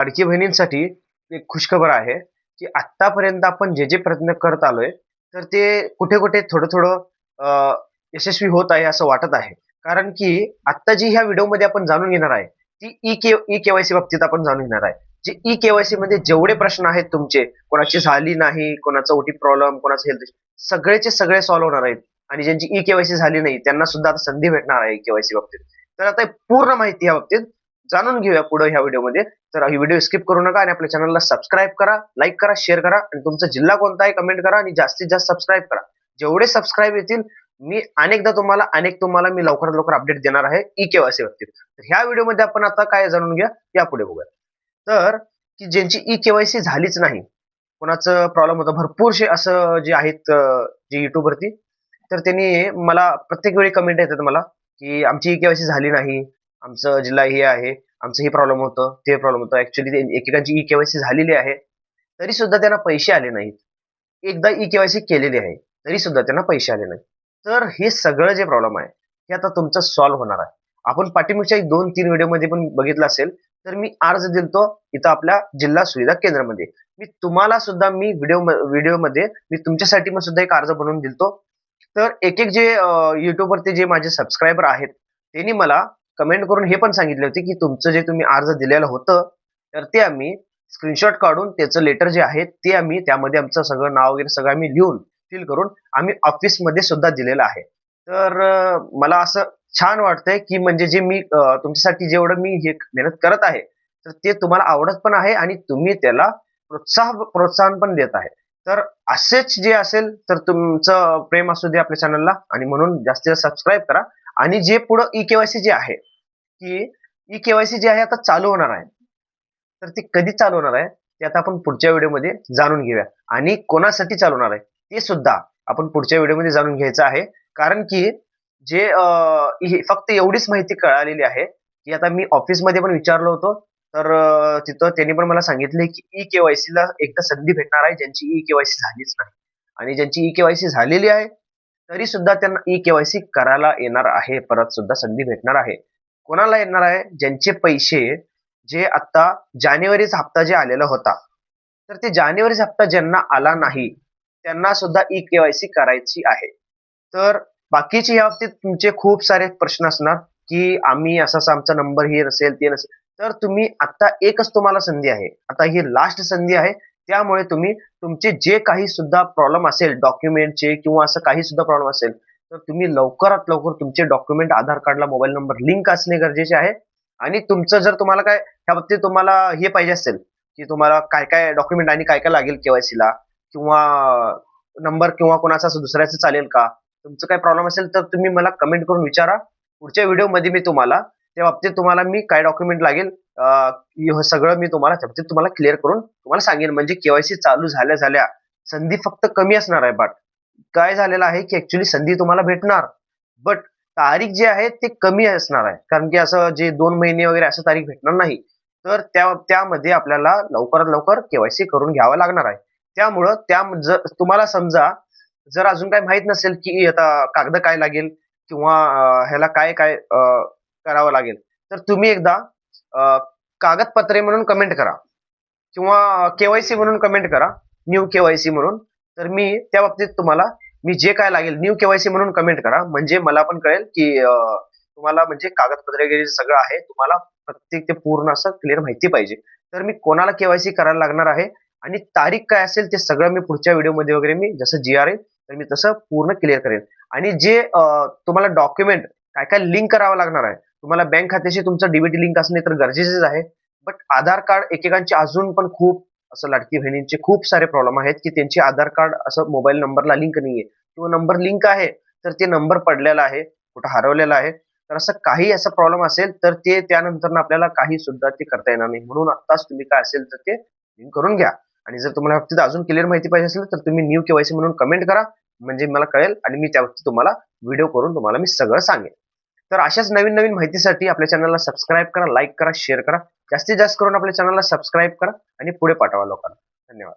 लाडकी बहिणींसाठी एक खुशखबर आहे की आतापर्यंत आपण जे प्रयत्न करत आलोय तर ते कुठे कुठे थोडं थोडं यशस्वी होत आहे असं वाटत आहे. कारण की आता जी ह्या व्हिडिओमध्ये आपण जाणून घेणार आहे ती ई केवायसी बाबतीत आपण जाणून घेणार आहे. जे ई केवायसी मध्ये जेवढे प्रश्न आहेत तुमचे, कोणाची झाली नाही, कोणाचा ओटी प्रॉब्लेम, कोणाचं हेल्थ, सगळेचे सगळे सॉल्व्ह होणार आहेत. आणि ज्यांची ई केवायसी झाली नाही त्यांना सुद्धा आता संधी भेटणार आहे ई केवायसी बाबतीत. तर आता पूर्ण माहिती या बाबतीत जाणून घेऊया पुढे ह्या व्हिडिओमध्ये. तर ही व्हिडिओ स्किप करू नका आणि आपल्या चॅनलला सबस्क्राईब करा, लाईक करा, शेअर करा आणि तुमचा जिल्हा कोणता आहे कमेंट करा आणि जास्तीत जास्त सबस्क्राईब करा. जेवढे सबस्क्राईब येतील मी तुम्हाला मी लवकरात लवकर अपडेट देणार आहे ई केवायसी बाबतीत. तर ह्या व्हिडिओमध्ये आपण आता काय जाणून घ्या यापुढे बघूया. तर की ज्यांची ई केवायसी झालीच नाही, कोणाचं प्रॉब्लेम होतं, भरपूरसे असं जे आहेत जे युट्यूबवरती, तर त्यांनी मला प्रत्येक वेळी कमेंट येतात मला की आमची ई केवायसी झाली नाही, आमचं जिल्हा हे आहे, आमचं हे प्रॉब्लेम होतं, ते प्रॉब्लेम होतं. ऍक्च्युली एकेकांची ई केवायसी झालेली आहे तरी सुद्धा त्यांना पैसे आले नाहीत. एकदा ई केवायसी केलेली आहे तरी सुद्धा त्यांना पैसे आले नाहीत. तर हे सगळं जे प्रॉब्लेम आहे हे आता तुमचं सॉल्व्ह होणार आहे. आपण पाठीमागच्या 2-3 व्हिडिओमध्ये पण बघितलं असेल, तर मी अर्ज दिलतो इथं आपल्या जिल्हा सुविधा केंद्रामध्ये. मी तुम्हाला सुद्धा मी व्हिडिओमध्ये मी तुमच्यासाठी पण सुद्धा एक अर्ज बनवून दिलतो. तर एक जे युट्यूबवरती जे माझे सबस्क्रायबर आहेत त्यांनी मला कमेंट करून हे पण सांगितले होते की तुमचं जे तुम्ही अर्ज दिलेलं होतं तर ते आम्ही स्क्रीनशॉट काढून त्याचं लेटर जे आहे ते आम्ही त्यामध्ये आमचं सगळं नाव वगैरे सगळं आम्ही लिहून फिल करून आम्ही ऑफिसमध्ये सुद्धा दिलेलं आहे. तर मला असं छान वाटतंय की म्हणजे जे मी तुमच्यासाठी जेवढं मी हे मेहनत करत आहे तर ते तुम्हाला आवडत पण आहे आणि तुम्ही त्याला प्रोत्साहन पण देत आहे. तर असेच जे असेल तर तुमचं प्रेम असू दे आपल्या चॅनलला आणि म्हणून जास्तीत जास्त सबस्क्राईब करा. आणि जे पुढं ई केवायसी जे आहे की ई केवायसी जे आहे आता चालू होणार आहे. तर ती कधी चालू होणार आहे ते आता आपण पुढच्या व्हिडिओमध्ये जाणून घेऊया आणि कोणासाठी चालू होणार आहे ते सुद्धा आपण पुढच्या व्हिडिओमध्ये जाणून घ्यायचं आहे. कारण की जे फक्त एवढीच माहिती कळालेली आहे की आता मी ऑफिसमध्ये पण विचारलं होतं. तर तिथं त्यांनी पण मला सांगितले की ई केवायसी ला एकदा संधी भेटणार आहे ज्यांची ई केवायसी झालीच नाही. आणि ज्यांची ई केवायसी झालेली आहे तरी सुद्धा त्यांना ई केवायसी करायला येणार आहे, परत सुद्धा संधी भेटणार आहे. कोणाला येणार आहे? ज्यांचे पैसे जे आता जानेवारीचा हप्ता जे आलेला होता तर ते जानेवारीचा हप्ता ज्यांना आला नाही त्यांना सुद्धा ई केवायसी करायची आहे. तर बाकीचे या बाबतीत तुमचे खूप सारे प्रश्न असणार की आम्ही असा आमचा नंबर हे नसेल ते नसेल. तर तुम्ही आता एकच तुम्हाला संधी आहे, आता ही लास्ट संधी आहे. त्यामुळे तुम्ही तुमचे जे काही सुद्धा प्रॉब्लेम असेल डॉक्युमेंटचे किंवा असं काही सुद्धा प्रॉब्लेम असेल तर तुम्ही लवकरात लवकर तुमचे डॉक्युमेंट आधार कार्डला मोबाईल नंबर लिंक असणे गरजेचे आहे. आणि तुमचं जर तुम्हाला काय ह्या बाबतीत तुम्हाला हे पाहिजे असेल की तुम्हाला काय काय डॉक्युमेंट आणि काय काय लागेल केवायसीला किंवा नंबर किंवा कोणाचा असं दुसऱ्याचं चालेल का, तुमचं काय प्रॉब्लेम असेल तर तुम्ही मला कमेंट करून विचारा. पुढच्या व्हिडिओमध्ये मी तुम्हाला त्या बाबतीत तुम्हाला मी काय डॉक्युमेंट लागेल हे सगळं मी तुम्हाला त्या बाबतीत तुम्हाला क्लिअर करून तुम्हाला सांगेन. म्हणजे केवायसी चालू झाल्या झाल्या संधी फक्त कमी असणार आहे. बट काय झालेलं आहे की ऍक्च्युली संधी तुम्हाला भेटणार, बट तारीख जी आहे ते कमी असणार आहे. कारण की असं जे 2 महिने वगैरे असं तारीख भेटणार नाही. तर त्यामध्ये आपल्याला लवकरात लवकर केवायसी करून घ्यावं लागणार आहे. त्यामुळं जर तुम्हाला समजा जर अजून काही माहित नसेल की आता कागद काय लागेल किंवा ह्याला काय काय करावं लागेल तर तुम्ही एकदा अ, कागदपत्रे म्हणून कमेंट करा किंवा केवायसी म्हणून कमेंट करा, न्यू केवायसी म्हणून. तर मी त्या बाबतीत तुम्हाला मी जे काय लागेल न्यू केवायसी म्हणून कमेंट करा. म्हणजे मला पण कळेल की तुम्हाला म्हणजे कागदपत्रे वगैरे सगळं आहे, तुम्हाला प्रत्येक ते पूर्ण असं क्लिअर माहिती पाहिजे. तर मी कोणाला केवायसी करायला लागणार आहे आणि तारीख काय असेल ते सगळं मी पुढच्या व्हिडिओमध्ये वगैरे मी जसं जी आर आहे तर मी तसं पूर्ण क्लिअर करेन. आणि जे तुम्हाला डॉक्युमेंट काय काय लिंक करावं लागणार आहे, तुम्हाला बँक खात्याशी तुमचं डीबीटी लिंक असणे तर गरजेचेच आहे. बट आधार कार्ड एकेकांचे अजून पण खूप असं लाडकी बहिणींचे खूप सारे प्रॉब्लेम आहेत की त्यांचे आधार कार्ड असं मोबाईल नंबरला लिंक नाहीये किंवा नंबर लिंक आहे तर ते नंबर पडलेला आहे, कुठं हरवलेला आहे. तर असं काही असा प्रॉब्लेम असेल तर ते त्यानंतर आपल्याला काही सुद्धा ते करता येणार नाही. म्हणून आत्ताच तुम्ही काय असेल तर ते लिंक करून घ्या. आणि जर तुम्हाला बाबतीत अजून क्लिअर माहिती पाहिजे असेल तर तुम्ही न्यू केवायसी म्हणून कमेंट करा. म्हणजे मला कळेल आणि मी त्या बाबतीत तुम्हाला व्हिडिओ करून तुम्हाला मी सगळं सांगेन. तर अशाच नवीन नवीन माहितीसाठी आपल्या चॅनलला सबस्क्राईब करा, लाईक करा, शेअर करा. जास्तीत जास्त करून आपल्या चॅनलला सबस्क्राईब करा आणि पुढे पाठवा लोकांना. धन्यवाद.